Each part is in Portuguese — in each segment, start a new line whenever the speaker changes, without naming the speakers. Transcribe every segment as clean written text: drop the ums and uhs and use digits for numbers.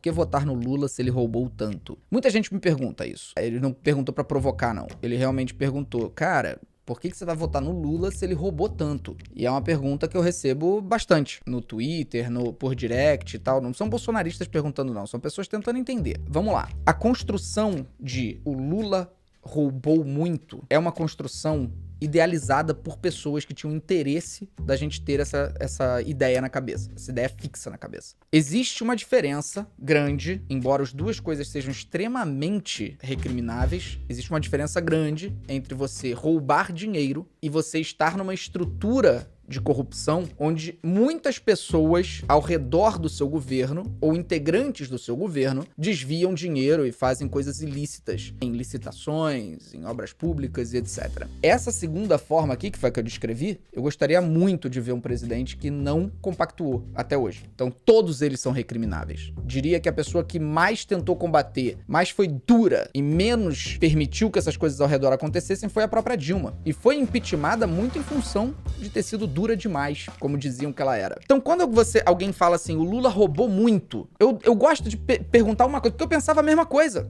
que votar no Lula se ele roubou tanto? Muita gente me pergunta isso. Ele não perguntou pra provocar, não. Ele realmente perguntou, cara, por que você vai votar no Lula se ele roubou tanto? E é uma pergunta que eu recebo bastante no Twitter, por direct e tal. Não são bolsonaristas perguntando, não. São pessoas tentando entender. Vamos lá. A construção de o Lula roubou muito é uma construção idealizada por pessoas que tinham interesse da gente ter essa ideia na cabeça, essa ideia fixa na cabeça. Existe uma diferença grande, embora as duas coisas sejam extremamente recrimináveis, existe uma diferença grande entre você roubar dinheiro e você estar numa estrutura de corrupção, onde muitas pessoas ao redor do seu governo, ou integrantes do seu governo, desviam dinheiro e fazem coisas ilícitas, em licitações, em obras públicas e etc. Essa segunda forma aqui, que foi a que eu descrevi, eu gostaria muito de ver um presidente que não compactuou até hoje. Então, todos eles são recrimináveis. Diria que a pessoa que mais tentou combater, mais foi dura e menos permitiu que essas coisas ao redor acontecessem foi a própria Dilma. E foi impeachmentada muito em função de ter sido dura demais, como diziam que ela era. Então, quando alguém fala assim, o Lula roubou muito, eu gosto de perguntar uma coisa, porque eu pensava a mesma coisa.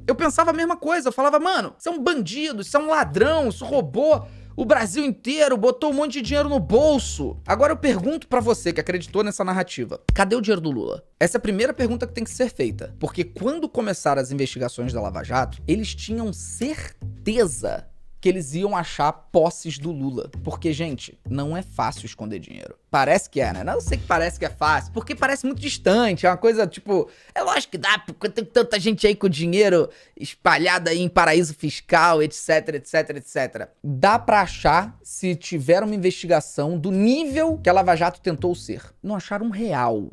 Eu falava, mano, você é um bandido, você é um ladrão, você roubou o Brasil inteiro, botou um monte de dinheiro no bolso. Agora eu pergunto pra você que acreditou nessa narrativa, cadê o dinheiro do Lula? Essa é a primeira pergunta que tem que ser feita. Porque quando começaram as investigações da Lava Jato, eles tinham certeza que eles iam achar posses do Lula. Porque, gente, não é fácil esconder dinheiro. Parece que é, né? Não sei que parece que é fácil, porque parece muito distante, é uma coisa, tipo, é lógico que dá, porque tem tanta gente aí com dinheiro espalhado aí em paraíso fiscal, etc, etc, etc. Dá pra achar se tiver uma investigação do nível que a Lava Jato tentou ser. Não acharam um real.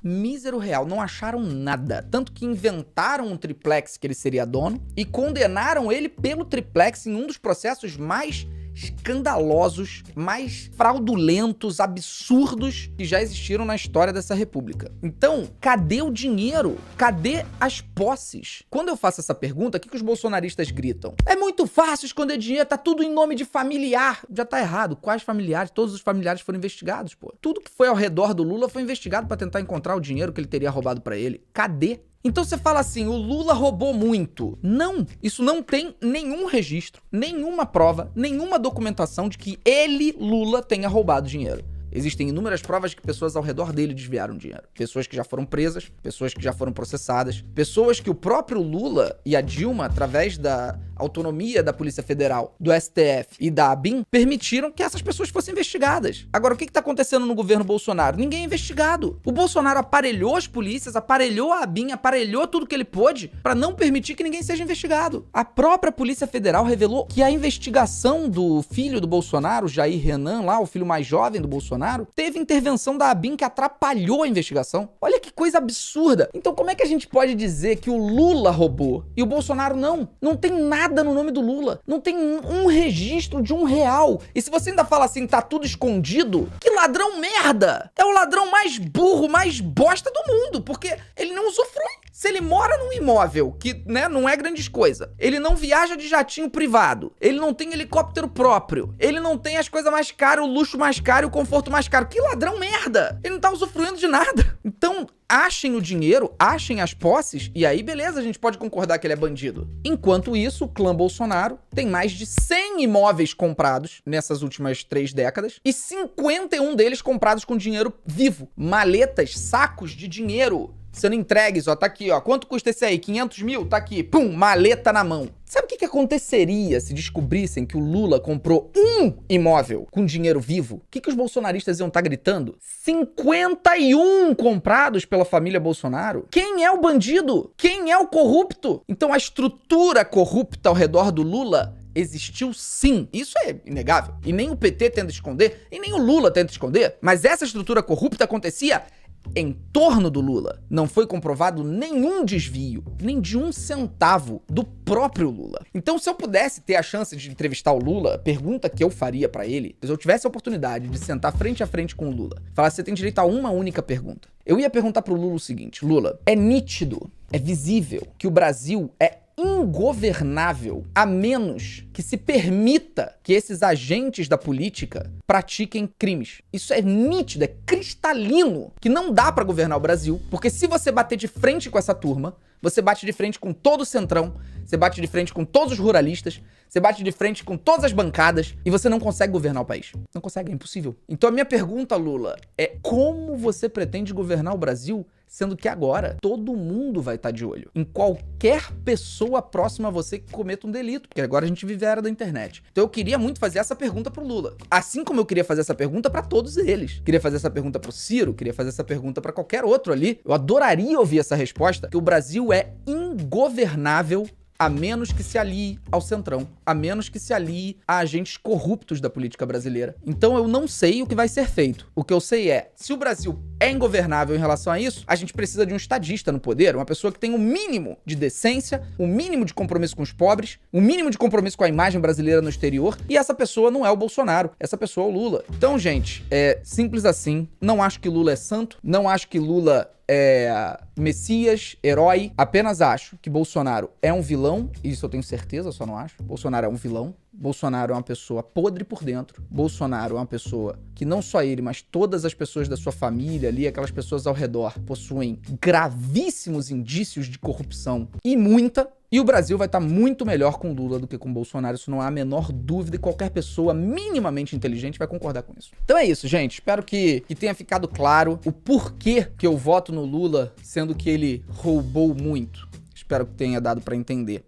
Mísero real, não acharam nada. Tanto que inventaram um triplex que ele seria dono e condenaram ele pelo triplex em um dos processos mais escandalosos, mais fraudulentos, absurdos que já existiram na história dessa república. Então, cadê o dinheiro? Cadê as posses? Quando eu faço essa pergunta, o que os bolsonaristas gritam? É muito fácil esconder dinheiro, tá tudo em nome de familiar. Já tá errado. Quais familiares? Todos os familiares foram investigados, pô. Tudo que foi ao redor do Lula foi investigado pra tentar encontrar o dinheiro que ele teria roubado pra ele. Cadê? Então você fala assim, o Lula roubou muito. Não, isso não tem nenhum registro, nenhuma prova, nenhuma documentação de que ele, Lula, tenha roubado dinheiro. Existem inúmeras provas de que pessoas ao redor dele desviaram dinheiro. Pessoas que já foram presas, pessoas que já foram processadas, pessoas que o próprio Lula e a Dilma, através da autonomia da Polícia Federal, do STF e da ABIN, permitiram que essas pessoas fossem investigadas. Agora, o que está acontecendo no governo Bolsonaro? Ninguém é investigado. O Bolsonaro aparelhou as polícias, aparelhou a ABIN, aparelhou tudo que ele pôde para não permitir que ninguém seja investigado. A própria Polícia Federal revelou que a investigação do filho do Bolsonaro, Jair Renan, lá, o filho mais jovem do Bolsonaro, teve intervenção da ABIN que atrapalhou a investigação. Olha que coisa absurda. Então como é que a gente pode dizer que o Lula roubou e o Bolsonaro não? Não tem nada no nome do Lula. Não tem um registro de R$1. E se você ainda fala assim, tá tudo escondido, que ladrão merda! É o ladrão mais burro, mais bosta do mundo, porque ele não usufrui. Se ele mora num imóvel, que, né, não é grandes coisa, ele não viaja de jatinho privado, ele não tem helicóptero próprio, ele não tem as coisas mais caras, o luxo mais caro e o conforto mais caro. Que ladrão merda! Ele não tá usufruindo de nada. Então, achem o dinheiro, achem as posses, e aí beleza, a gente pode concordar que ele é bandido. Enquanto isso, o clã Bolsonaro tem mais de 100 imóveis comprados nessas últimas 3 décadas, e 51 deles comprados com dinheiro vivo. Maletas, sacos de dinheiro sendo entregues, ó, tá aqui, ó, quanto custa esse aí? 500 mil? Tá aqui, pum, maleta na mão. Sabe o que aconteceria se descobrissem que o Lula comprou um imóvel com dinheiro vivo? O que os bolsonaristas iam estar gritando? 51 comprados pela família Bolsonaro? Quem é o bandido? Quem é o corrupto? Então a estrutura corrupta ao redor do Lula existiu sim, isso é inegável. E nem o PT tenta esconder, e nem o Lula tenta esconder, mas essa estrutura corrupta acontecia em torno do Lula. Não foi comprovado nenhum desvio, nem de 1 centavo do próprio Lula. Então, se eu pudesse ter a chance de entrevistar o Lula, a pergunta que eu faria pra ele, se eu tivesse a oportunidade de sentar frente a frente com o Lula, falar, você tem direito a uma única pergunta. Eu ia perguntar pro Lula o seguinte, Lula, é nítido, é visível que o Brasil é ingovernável, a menos que se permita que esses agentes da política pratiquem crimes. Isso é nítido, é cristalino, que não dá pra governar o Brasil, porque se você bater de frente com essa turma, você bate de frente com todo o centrão, você bate de frente com todos os ruralistas, você bate de frente com todas as bancadas e você não consegue governar o país. Não consegue, é impossível. Então a minha pergunta, Lula, é como você pretende governar o Brasil, sendo que agora todo mundo vai estar de olho em qualquer pessoa próxima a você que cometa um delito, porque agora a gente vive a era da internet. Então eu queria muito fazer essa pergunta pro Lula, assim como eu queria fazer essa pergunta pra todos eles. Queria fazer essa pergunta pro Ciro, queria fazer essa pergunta pra qualquer outro ali. Eu adoraria ouvir essa resposta, que o Brasil é ingovernável a menos que se alie ao centrão, a menos que se alie a agentes corruptos da política brasileira. Então eu não sei o que vai ser feito. O que eu sei é, se o Brasil é ingovernável em relação a isso, a gente precisa de um estadista no poder, uma pessoa que tem um mínimo de decência, um mínimo de compromisso com os pobres, um mínimo de compromisso com a imagem brasileira no exterior, e essa pessoa não é o Bolsonaro, essa pessoa é o Lula. Então, gente, é simples assim. Não acho que Lula é santo, não acho que Lula é Messias, herói. Apenas acho que Bolsonaro é um vilão, isso eu tenho certeza, só não acho. Bolsonaro é um vilão. Bolsonaro é uma pessoa podre por dentro. Bolsonaro é uma pessoa que não só ele, mas todas as pessoas da sua família ali, aquelas pessoas ao redor, possuem gravíssimos indícios de corrupção e muita. E o Brasil vai estar muito melhor com Lula do que com Bolsonaro, isso não há a menor dúvida, e qualquer pessoa minimamente inteligente vai concordar com isso. Então é isso, gente. Espero que tenha ficado claro o porquê que eu voto no Lula, sendo que ele roubou muito. Espero que tenha dado pra entender.